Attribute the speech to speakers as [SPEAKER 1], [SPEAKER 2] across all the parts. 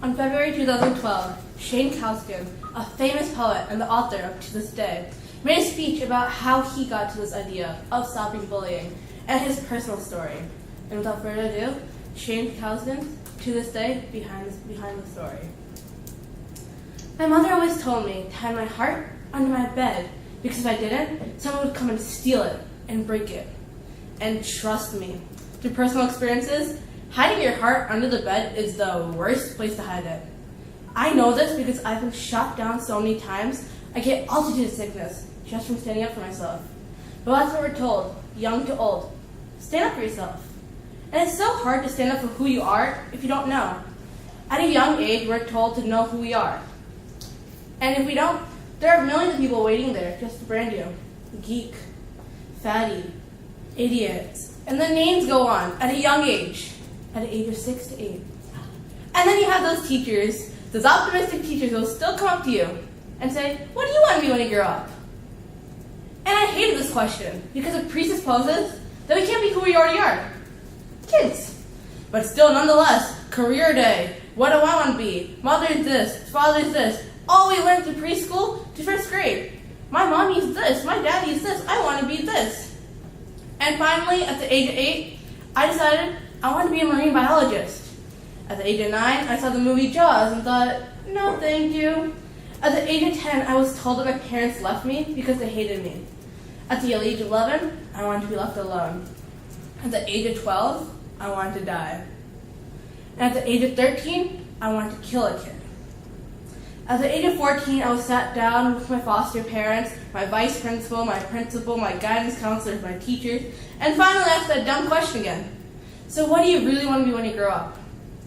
[SPEAKER 1] On February 2012, Shane Kauskin, a famous poet and the author of To This Day, made a speech about how he got to this idea of stopping bullying and his personal story. And without further ado, Shane Kauskin, To This Day, behind the story. My mother always told me to hide my heart under my bed because if I didn't, someone would come and steal it and break it. And trust me, through personal experiences, hiding your heart under the bed is the worst place to hide it. I know this because I've been shot down so many times, I get altitude sickness just from standing up for myself. But that's what we're told, young to old. Stand up for yourself. And it's so hard to stand up for who you are if you don't know. At a young age, we're told to know who we are. And if we don't, there are millions of people waiting there just to brand you. Geek, fatty, idiots, and the names go on at a young age. At the age of 6 to 8. And then you have those teachers, those optimistic teachers who will still come up to you and say, what do you want to be when you grow up? And I hated this question because it presupposes that we can't be who we already are. Kids. But still, nonetheless, career day, what do I want to be? Mother's this, father's this. All we learned through preschool to first grade. My mom used this, my dad used this, I want to be this. And finally, at the age of 8, I decided I wanted to be a marine biologist. At the age of 9, I saw the movie Jaws and thought, no thank you. At the age of 10, I was told that my parents left me because they hated me. At the age of 11, I wanted to be left alone. At the age of 12, I wanted to die. And at the age of 13, I wanted to kill a kid. At the age of 14, I was sat down with my foster parents, my vice principal, my guidance counselors, my teachers, and finally asked that dumb question again. So what do you really want to be when you grow up?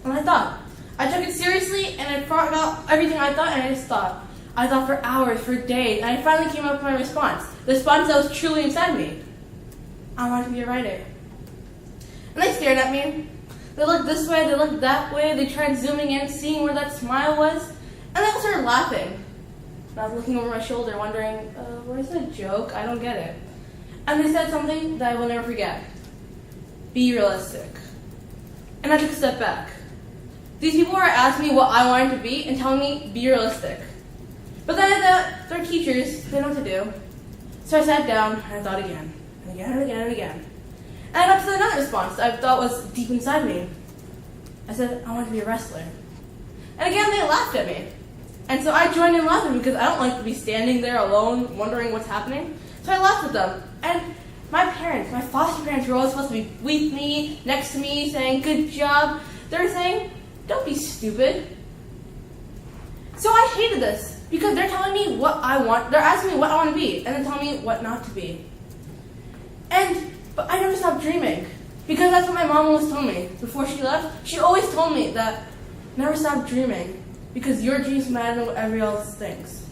[SPEAKER 1] And I took it seriously, and I thought about everything I thought, and I just thought. I thought for hours, for days, and I finally came up with my response. The response that was truly inside me. I want to be a writer. And they stared at me. They looked this way, they looked that way, they tried zooming in, seeing where that smile was, and then I started laughing. And I was looking over my shoulder, wondering, where's the joke? I don't get it. And they said something that I will never forget. Be realistic. And I took a step back. These people were asking me what I wanted to be and telling me, be realistic. But then I thought, they're teachers, they know what to do. So I sat down and I thought again, and again, and again, and again. And I got to another response that I thought was deep inside me. I said, I want to be a wrestler. And again, they laughed at me. And so I joined in laughing because I don't like to be standing there alone, wondering what's happening. So I laughed at them. And my parents, my foster parents were always supposed to be with me, next to me, saying, good job. They were saying, don't be stupid. So I hated this because they're telling me what I want. They're asking me what I want to be and then telling me what not to be. But I never stopped dreaming because that's what my mom always told me. Before she left, she always told me that never stop dreaming because your dreams matter than what everyone else thinks.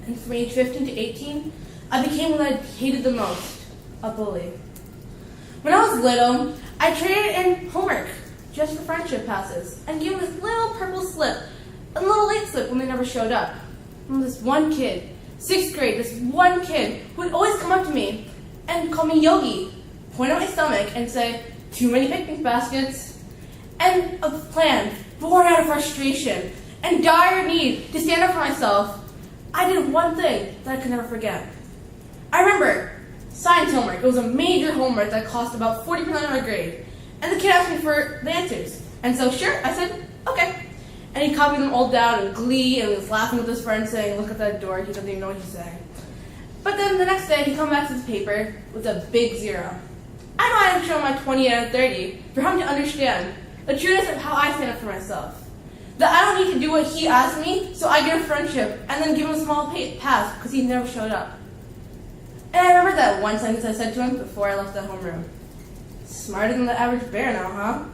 [SPEAKER 1] And from age 15 to 18, I became what I hated the most, a bully. When I was little, I traded in homework just for friendship passes and gave them this little purple slip, a little late slip when they never showed up. And this one kid, 6th grade, this one kid who would always come up to me and call me Yogi, point at my stomach and say, too many picnic baskets, and a plan, born out of frustration and dire need to stand up for myself. I did one thing that I could never forget. I remember science homework. It was a major homework that cost about 40% of my grade. And the kid asked me for the answers. And so, sure, I said, okay. And he copied them all down in glee and was laughing with his friend saying, look at that door, he doesn't even know what he's saying. But then the next day, he come back to the paper with a big 0. I know I had to show my 20 out of 30 for him to understand the trueness of how I stand up for myself. That I don't need to do what he asked me, so I get a friendship and then give him a small pass because he never showed up. And I remember that one sentence I said to him before I left the homeroom. Smarter than the average bear now, huh?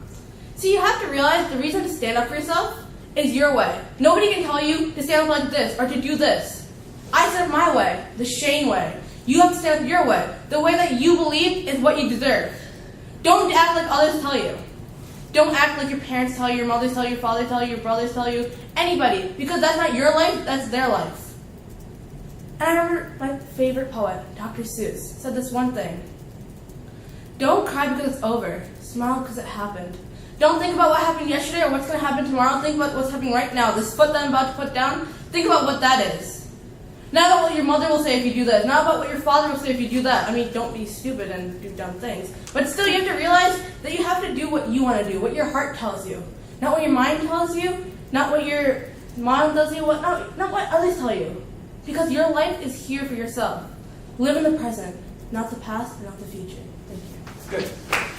[SPEAKER 1] So you have to realize the reason to stand up for yourself is your way. Nobody can tell you to stand up like this or to do this. I stand up my way, the Shane way. You have to stand up your way. The way that you believe is what you deserve. Don't act like others tell you. Don't act like your parents tell you, your mothers tell you, your father tell you, your brothers tell you, anybody. Because that's not your life, that's their life. And I remember my favorite poet, Dr. Seuss, said this one thing. Don't cry because it's over. Smile because it happened. Don't think about what happened yesterday or what's going to happen tomorrow. Think about what's happening right now. This foot that I'm about to put down, think about what that is. Not about what your mother will say if you do this. Not about what your father will say if you do that. I mean, don't be stupid and do dumb things. But still, you have to realize that you have to do what you want to do, what your heart tells you. Not what your mind tells you, not what your mom tells you, not what others tell you. Because your life is here for yourself. Live in the present, not the past and not the future. Thank you.
[SPEAKER 2] Good.